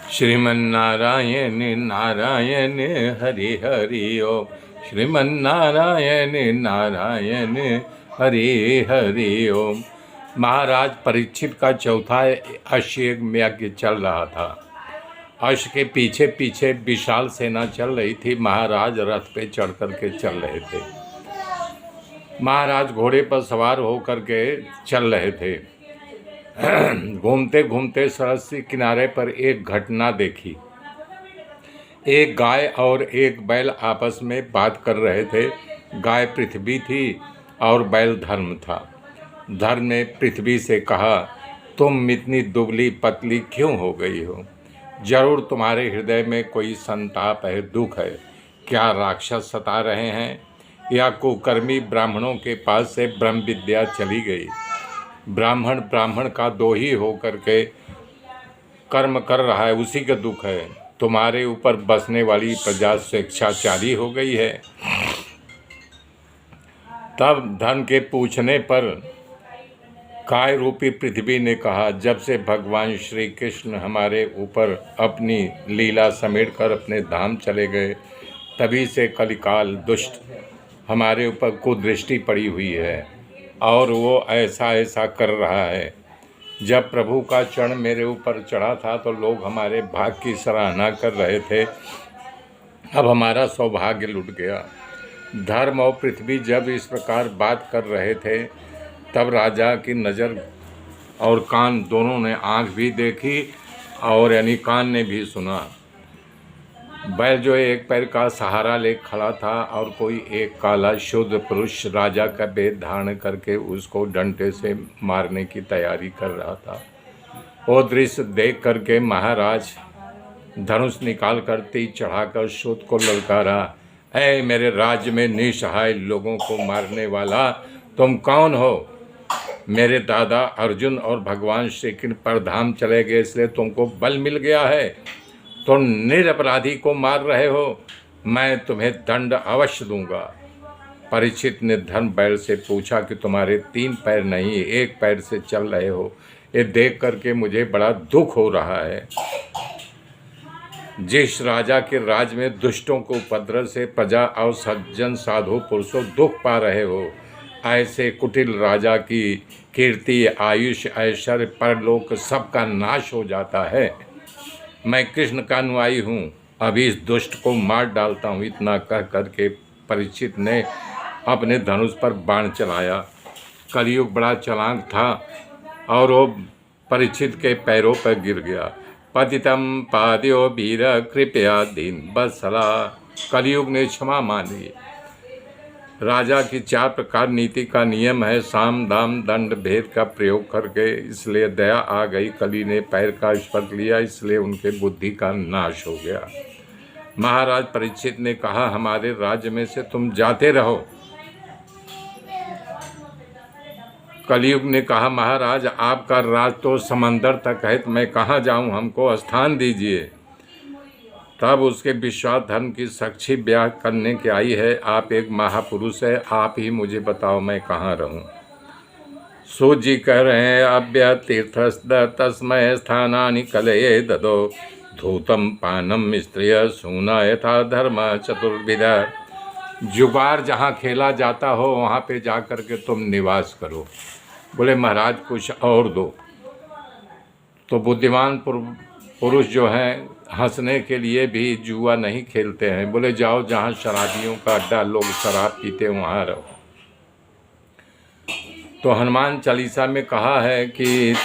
श्रीमन्नारायण नारायण हरि हरि ओम। श्रीमन्नारायण नारायण हरि हरि ओम। महाराज परीक्षित का चौथा अश्वमेध यज्ञ चल रहा था। अश्व के पीछे पीछे विशाल सेना चल रही थी। महाराज रथ पे चढ़ कर के चल रहे थे। महाराज घोड़े पर सवार होकर के चल रहे थे। घूमते घूमते सड़क के किनारे पर एक घटना देखी। एक गाय और एक बैल आपस में बात कर रहे थे। गाय पृथ्वी थी और बैल धर्म था। धर्म ने पृथ्वी से कहा, तुम इतनी दुबली पतली क्यों हो गई हो? जरूर तुम्हारे हृदय में कोई संताप है, दुख है। क्या राक्षस सता रहे हैं या कुकर्मी ब्राह्मणों के पास से ब्रह्म विद्या चली गई? ब्राह्मण का दोही होकर के कर्म कर रहा है, उसी का दुख है। तुम्हारे ऊपर बसने वाली प्रजा स्वेच्छाचारी हो गई है। तब धन के पूछने पर काय रूपी पृथ्वी ने कहा, जब से भगवान श्री कृष्ण हमारे ऊपर अपनी लीला समेट कर अपने धाम चले गए, तभी से कलिकाल दुष्ट हमारे ऊपर कुदृष्टि पड़ी हुई है और वो ऐसा कर रहा है। जब प्रभु का चरण मेरे ऊपर चढ़ा था तो लोग हमारे भाग्य की सराहना कर रहे थे। अब हमारा सौभाग्य लुट गया। धर्म और पृथ्वी जब इस प्रकार बात कर रहे थे, तब राजा की नज़र और कान दोनों ने आँख भी देखी और यानी कान ने भी सुना। बैल जो एक पैर का सहारा ले खड़ा था और कोई एक काला शुद्ध पुरुष राजा का वेद धारण करके उसको डंडे से मारने की तैयारी कर रहा था। वो दृश्य देख करके महाराज धनुष निकाल कर तीर चढ़ाकर शुद्ध को ललकारा, ऐ मेरे राज्य में निसहाय लोगों को मारने वाला, तुम कौन हो? मेरे दादा अर्जुन और भगवान श्री कृष्ण परधाम चले गए, इसलिए तुमको बल मिल गया है। तुम निरपराधी को मार रहे हो, मैं तुम्हें दंड अवश्य दूंगा। परीक्षित ने धर्म बैल से पूछा कि तुम्हारे 3 पैर नहीं, 1 पैर से चल रहे हो। ये देख करके मुझे बड़ा दुख हो रहा है। जिस राजा के राज में दुष्टों को उपद्रव से प्रजा और सज्जन साधु पुरुषों दुख पा रहे हो, ऐसे कुटिल राजा की कीर्ति, आयुष, ऐश्वर्य, परलोक सबका नाश हो जाता है। मैं कृष्ण का अनुयायी हूँ, अभी इस दुष्ट को मार डालता हूँ। इतना कह करके परीक्षित ने अपने धनुष पर बाण चलाया। कलयुग बड़ा चालाक था और वो परीक्षित के पैरों पर गिर गया। पतितम पाद्यो वीर कृपया दीन बत्सला। कलयुग ने क्षमा मांगी। राजा की 4 प्रकार नीति का नियम है, साम दाम दंड भेद का प्रयोग करके, इसलिए दया आ गई। कली ने पैर का स्पर्श लिया, इसलिए उनके बुद्धि का नाश हो गया। महाराज परीक्षित ने कहा, हमारे राज्य में से तुम जाते रहो। कलयुग ने कहा, महाराज आपका राज तो समंदर तक है, तो मैं कहाँ जाऊँ, हमको स्थान दीजिए। तब उसके विश्वास धर्म की साक्षी ब्याह करने के आई है, आप एक महापुरुष है, आप ही मुझे बताओ मैं कहाँ रहूँ। सूत जी कह रहे हैं, अभ्य तीर्थस्द तस्मय स्थानानि कलये ददो धूतम पानम स्त्रिय सूना यथा धर्म चतुर्विधा। जुगार जहाँ खेला जाता हो वहाँ पे जा कर के तुम निवास करो। बोले महाराज कुछ और दो। तो बुद्धिमान पुरुष जो हैं हंसने के लिए भी जुआ नहीं खेलते हैं। बोले जाओ जहाँ शराबियों का अड्डा, लोग शराब पीते वहाँ रहो। तो हनुमान चालीसा में कहा है कि